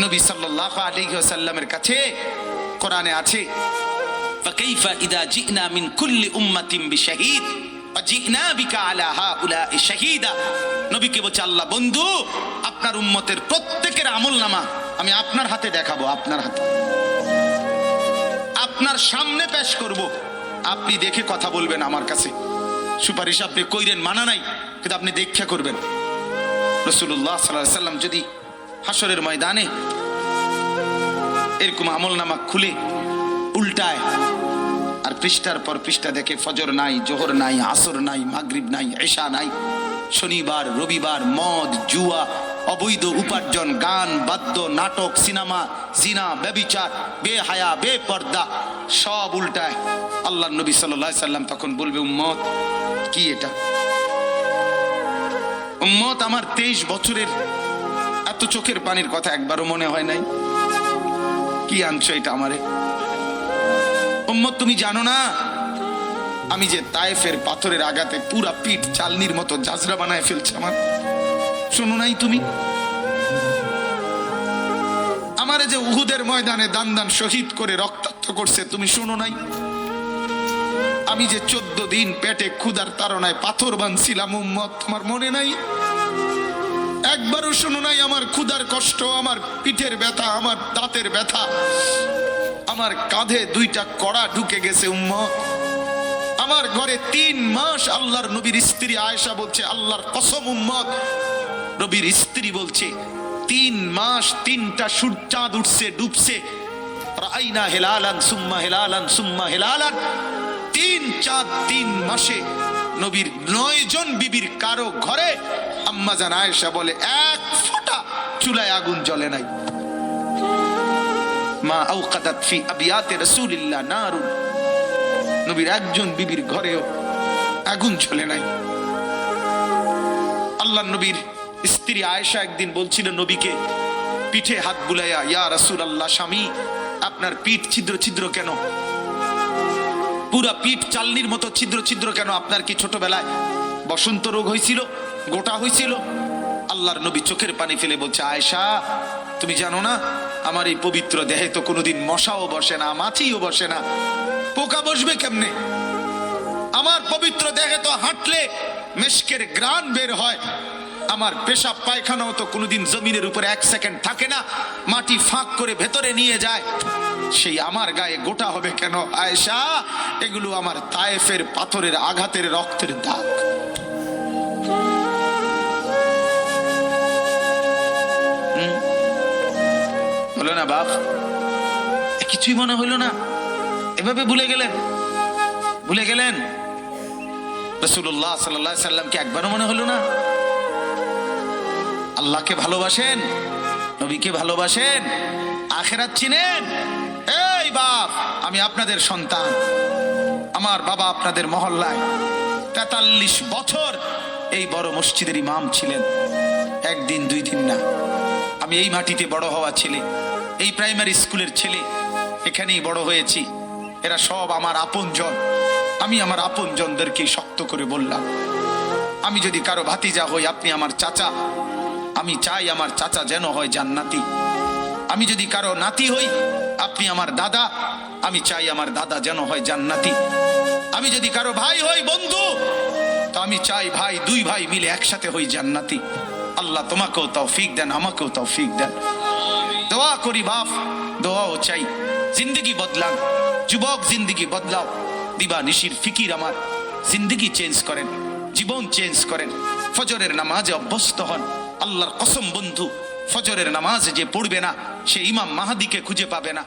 নবী সাল্লাল্লাহু আলাইহি ওয়াসাল্লামের কাছে কোরআনে আছে, ফাকাইফা ইদা জিনা মিন কুল্লি উম্মাতিন বিশাহিদ ওয়া জিনা বিকা আলা হাউলাই শাহীদা। নবীকে বলছে আল্লাহ, বন্ধু আপনার উম্মতের প্রত্যেকের আমলনামা আমি আপনার হাতে দেখাবো, আপনার হাতে, আপনার সামনে পেশ করব, আপনি দেখে কথা বলবেন। আমার কাছে সুপারিশ আপনি কইরেন, মানা নাই, কিন্তু আপনি দেখা করবেন। রাসূলুল্লাহ সাল্লাল্লাহু আলাইহি ওয়াসাল্লাম যদি হাসরের ময়দানে এরকম আমলনামা খুলে উল্টায় আর পৃষ্ঠার পর পৃষ্ঠা দেখে ফজর নাই, জোহর নাই, আসর নাই, মাগরিব নাই, ঈশা নাই, শনিবার রবিবার, মদ জুয়া, অবৈধ উপার্জন, গান বাদ্য, নাটক, সিনেমা, জিনা, ব্যভিচার, বেহায়া, বেপর্দা সব উল্টায়। আল্লাহর নবী সাল্লাল্লাহু আলাইহি সাল্লাম তখন বলবে, উম্মত কি এটা? উম্মত আমার 23 বছরের এত চোখের পানির কথা একবারও মনে হয় নাই? কি আনছো এটা আমারে? উম্মত তুমি জানো না আমি যে তায়েফের পাথরের আঘাতে পুরা পিঠ চালনির মতো জাজরা বানায় ফেলছে আমার? শোনো নাই তুমি? আমারে যে উহুদের ময়দানে দান দান শহীদ করে রক্তাক্ত করছে, তুমি শোনো নাই? আমি যে 14 দিন পেটে ক্ষুধার তাড়নায় পাথর বানছিলাম, উম্মত তোমার মনে নাই? একবারও শোনো নাই আমার ক্ষুধার কষ্ট, আমার পিঠের ব্যথা, আমার দাঁতের ব্যথা, আমার কাঁধে 2টা কড়া ঢুকে গেছে? উম্মত আমার ঘরে 3 মাস আল্লাহর নবীর স্ত্রী আয়েশা বলছে, আল্লাহর কসম উম্মত, নবীর স্ত্রী বলছে 3 মাস 3টা সূর্য চাঁদ উঠছে ডুবছে, রাইনা হিলালান সুম্মা হিলালান সুম্মা হিলালান, 3 চাঁদ 3 মাসে নবীর 9 জন বিবির কারো ঘরে আম্মা জান আয়েশা বলে 1 ফোঁটা চুলায় আগুন জ্বলে নাই। মা আওকাদাত ফি আবিয়াতে রাসূলিল্লাহ নারুন, নবীর একজন বিবির ঘরেও আগুন জ্বলে নাই। আল্লাহর নবীর স্ত্রী আয়েশা একদিন বলছিল নবীকে পিঠে হাত বুলাইয়া, ইয়া রাসূলুল্লাহ, স্বামী আপনার পিঠ ছিদ্র ছিদ্র কেন? পুরা পিঠ চালনির মতো ছিদ্র ছিদ্র কেন? আপনার কি ছোটবেলায় বসন্ত রোগ হয়েছিল, গোটা হয়েছিল? আল্লাহর নবী চোখের পানি ফেলে বলছে, আয়েশা তুমি জানো না আমার এই পবিত্র দেহে তো কোনোদিন মশাও বসে না, মাছিও বসে না, পোকা বসবে কেমনে? আমার পবিত্র দেহে তো হাঁটলে মেশকের ঘ্রাণ বের হয়, আমার পেশাব পায়খানাও তো কোনোদিন জমিনের উপরে 1 সেকেন্ড থাকে না, মাটি ফাঁক করে ভেতরে নিয়ে যায়, সেই আমার গায়ে গোটা হবে কেন? আয়েশা এগুলো আমার তায়েফের পাথরের আঘাতের রক্তের দাগ। হলো না বাপ? কিছুই মনে হইল না? এভাবে ভুলে গেলেন? ভুলে গেলেন রাসূলুল্লাহ সাল্লাল্লাহু আলাইহি সাল্লামকে একবারও মনে হলো না? আল্লাহকে ভালোবাসেন, নবীকে ভালোবাসেন, আখিরাত চিনেন? এই বাপ, আমি আপনাদের সন্তান, আমার বাবা আপনাদের মহল্লায় 43 বছর এই বড় মসজিদের ইমাম ছিলেন, 1 দিন 2 দিন না। আমি এই মাটিতে বড় হওয়া ছেলে, এই প্রাইমারি স্কুলের ছেলে, এখানেই বড় হয়েছি। এরা সব আমার আপনজন। আমি আমার আপনজনদেরকে শক্ত করে বললাম, আমি যদি কারো ভাতিজা হই আপনি আমার চাচা, আমি চাই আমার চাচা যেন হয় জান্নাতি। আমি যদি কারো নাতি হই আপনি আমার দাদা, আমি চাই আমার দাদা যেন হয় জান্নাতি। আমি যদি কারো ভাই হই বন্ধু, তো আমি চাই ভাই 2 ভাই মিলে একসাথে হই জান্নাতি। আল্লাহ তোমাকেও তৌফিক দেন, আমাকেও তৌফিক দেন। দোয়া করি বাপ, দোয়াও চাই। জিন্দগি বদলান যুবক, জিন্দগি বদলাও। দিবা নিশির ফিকির আমার, জিন্দগি চেঞ্জ করেন, জীবন চেঞ্জ করেন। ফজরের নামাজে অভ্যস্ত হন। আল্লাহর কসম বন্ধু, ফজরের নামাজ যে পড়বে না সে ইমাম মাহাদিকে খুঁজে পাবে না।